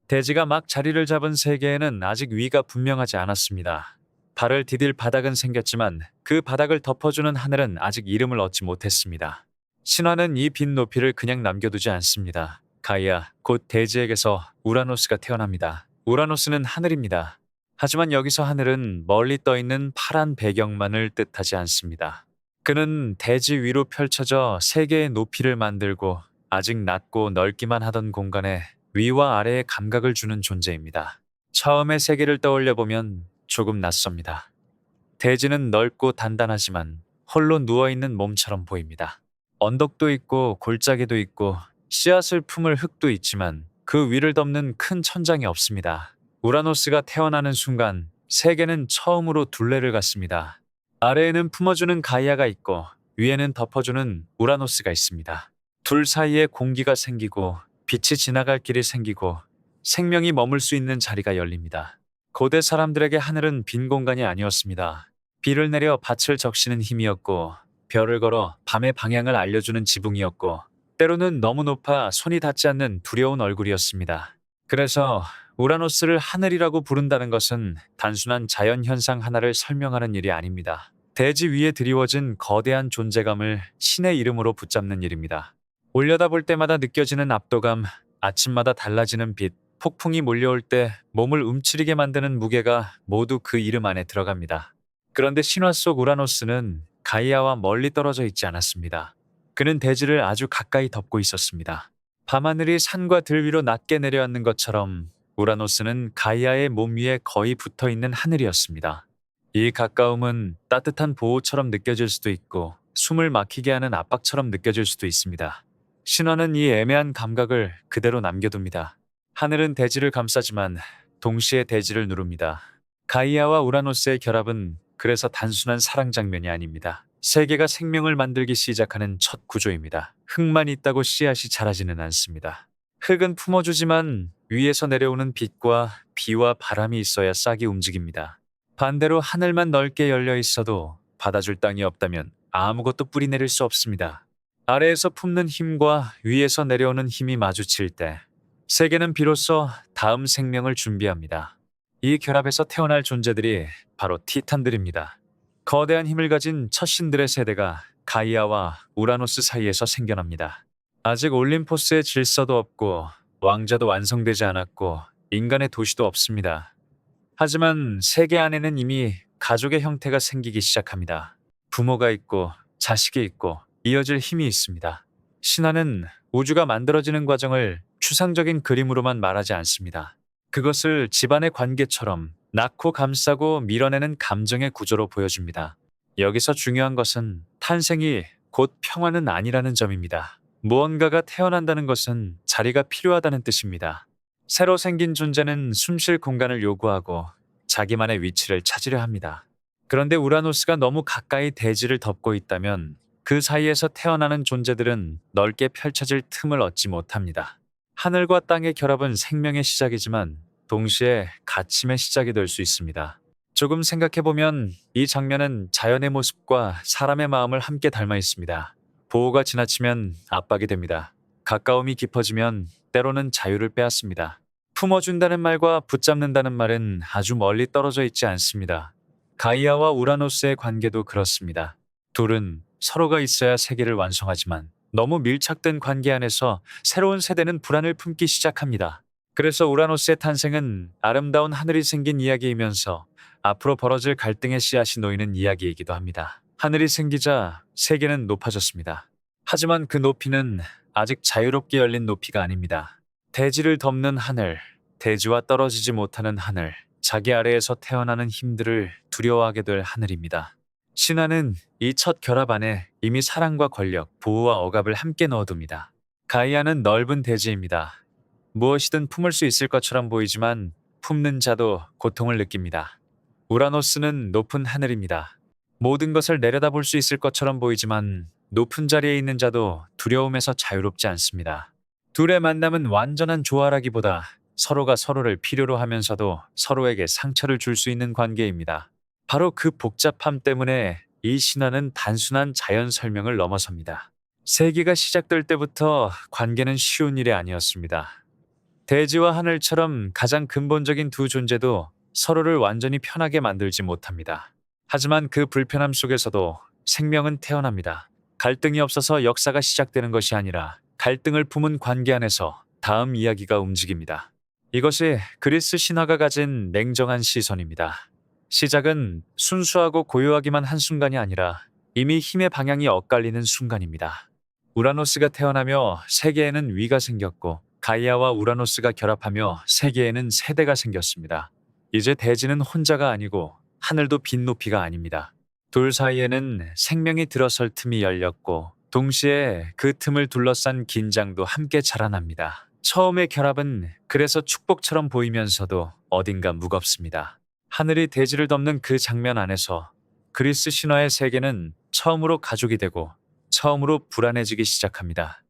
대지가 막 자리를 잡은 세계에는 아직 위가 분명하지 않았습니다. 발을 디딜 바닥은 생겼지만 그 바닥을 덮어주는 하늘은 아직 이름을 얻지 못했습니다. 신화는 이 빈 높이를 그냥 남겨두지 않습니다. 가이아, 곧 대지에게서 우라노스가 태어납니다. 우라노스는 하늘입니다. 하지만 여기서 하늘은 멀리 떠있는 파란 배경만을 뜻하지 않습니다. 그는 대지 위로 펼쳐져 세계의 높이를 만들고 아직 낮고 넓기만 하던 공간에 위와 아래의 감각을 주는 존재입니다. 처음에 세계를 떠올려보면 조금 낯섭니다. 대지는 넓고 단단하지만 홀로 누워있는 몸처럼 보입니다. 언덕도 있고 골짜기도 있고 씨앗을 품을 흙도 있지만 그 위를 덮는 큰 천장이 없습니다. 우라노스가 태어나는 순간 세계는 처음으로 둘레를 갖습니다. 아래에는 품어주는 가이아가 있고 위에는 덮어주는 우라노스가 있습니다. 둘 사이에 공기가 생기고 빛이 지나갈 길이 생기고 생명이 머물 수 있는 자리가 열립니다. 고대 사람들에게 하늘은 빈 공간이 아니었습니다. 비를 내려 밭을 적시는 힘이었고 별을 걸어 밤의 방향을 알려주는 지붕이었고 때로는 너무 높아 손이 닿지 않는 두려운 얼굴이었습니다. 그래서 우라노스를 하늘이라고 부른다는 것은 단순한 자연 현상 하나를 설명하는 일이 아닙니다. 대지 위에 드리워진 거대한 존재감을 신의 이름으로 붙잡는 일입니다. 올려다볼 때마다 느껴지는 압도감, 아침마다 달라지는 빛, 폭풍이 몰려올 때 몸을 움츠리게 만드는 무게가 모두 그 이름 안에 들어갑니다. 그런데 신화 속 우라노스는 가이아와 멀리 떨어져 있지 않았습니다. 그는 대지를 아주 가까이 덮고 있었습니다. 밤하늘이 산과 들 위로 낮게 내려앉는 것처럼 우라노스는 가이아의 몸 위에 거의 붙어 있는 하늘이었습니다. 이 가까움은 따뜻한 보호처럼 느껴질 수도 있고 숨을 막히게 하는 압박처럼 느껴질 수도 있습니다. 신화는 이 애매한 감각을 그대로 남겨둡니다. 하늘은 대지를 감싸지만 동시에 대지를 누릅니다. 가이아와 우라노스의 결합은 그래서 단순한 사랑 장면이 아닙니다. 세계가 생명을 만들기 시작하는 첫 구조입니다. 흙만 있다고 씨앗이 자라지는 않습니다. 흙은 품어주지만 위에서 내려오는 빛과 비와 바람이 있어야 싹이 움직입니다. 반대로 하늘만 넓게 열려 있어도 받아줄 땅이 없다면 아무것도 뿌리내릴 수 없습니다. 아래에서 품는 힘과 위에서 내려오는 힘이 마주칠 때 세계는 비로소 다음 생명을 준비합니다. 이 결합에서 태어날 존재들이 바로 티탄들입니다. 거대한 힘을 가진 첫 신들의 세대가 가이아와 우라노스 사이에서 생겨납니다. 아직 올림포스의 질서도 없고 왕자도 완성되지 않았고 인간의 도시도 없습니다. 하지만 세계 안에는 이미 가족의 형태가 생기기 시작합니다. 부모가 있고 자식이 있고 이어질 힘이 있습니다. 신화는 우주가 만들어지는 과정을 추상적인 그림으로만 말하지 않습니다. 그것을 집안의 관계처럼 낳고 감싸고 밀어내는 감정의 구조로 보여줍니다. 여기서 중요한 것은 탄생이 곧 평화는 아니라는 점입니다. 무언가가 태어난다는 것은 자리가 필요하다는 뜻입니다. 새로 생긴 존재는 숨쉴 공간을 요구하고 자기만의 위치를 찾으려 합니다. 그런데 우라노스가 너무 가까이 대지를 덮고 있다면 그 사이에서 태어나는 존재들은 넓게 펼쳐질 틈을 얻지 못합니다. 하늘과 땅의 결합은 생명의 시작이지만 동시에 갇힘의 시작이 될 수 있습니다. 조금 생각해보면 이 장면은 자연의 모습과 사람의 마음을 함께 닮아 있습니다. 보호가 지나치면 압박이 됩니다. 가까움이 깊어지면 때로는 자유를 빼앗습니다. 품어준다는 말과 붙잡는다는 말은 아주 멀리 떨어져 있지 않습니다. 가이아와 우라노스의 관계도 그렇습니다. 둘은 서로가 있어야 세계를 완성하지만 너무 밀착된 관계 안에서 새로운 세대는 불안을 품기 시작합니다. 그래서 우라노스의 탄생은 아름다운 하늘이 생긴 이야기이면서 앞으로 벌어질 갈등의 씨앗이 놓이는 이야기이기도 합니다. 하늘이 생기자 세계는 높아졌습니다. 하지만 그 높이는 아직 자유롭게 열린 높이가 아닙니다. 대지를 덮는 하늘, 대지와 떨어지지 못하는 하늘, 자기 아래에서 태어나는 힘들을 두려워하게 될 하늘입니다. 신화는 이 첫 결합 안에 이미 사랑과 권력, 보호와 억압을 함께 넣어둡니다. 가이아는 넓은 대지입니다. 무엇이든 품을 수 있을 것처럼 보이지만 품는 자도 고통을 느낍니다. 우라노스는 높은 하늘입니다. 모든 것을 내려다볼 수 있을 것처럼 보이지만 높은 자리에 있는 자도 두려움에서 자유롭지 않습니다. 둘의 만남은 완전한 조화라기보다 서로가 서로를 필요로 하면서도 서로에게 상처를 줄 수 있는 관계입니다. 바로 그 복잡함 때문에 이 신화는 단순한 자연 설명을 넘어섭니다. 세계가 시작될 때부터 관계는 쉬운 일이 아니었습니다. 대지와 하늘처럼 가장 근본적인 두 존재도 서로를 완전히 편하게 만들지 못합니다. 하지만 그 불편함 속에서도 생명은 태어납니다. 갈등이 없어서 역사가 시작되는 것이 아니라 갈등을 품은 관계 안에서 다음 이야기가 움직입니다. 이것이 그리스 신화가 가진 냉정한 시선입니다. 시작은 순수하고 고요하기만 한 순간이 아니라 이미 힘의 방향이 엇갈리는 순간입니다. 우라노스가 태어나며 세계에는 위가 생겼고 가이아와 우라노스가 결합하며 세계에는 세대가 생겼습니다. 이제 대지는 혼자가 아니고 하늘도 빈 높이가 아닙니다. 둘 사이에는 생명이 들어설 틈이 열렸고 동시에 그 틈을 둘러싼 긴장도 함께 자라납니다. 처음의 결합은 그래서 축복처럼 보이면서도 어딘가 무겁습니다. 하늘이 대지를 덮는 그 장면 안에서 그리스 신화의 세계는 처음으로 가족이 되고 처음으로 불안해지기 시작합니다.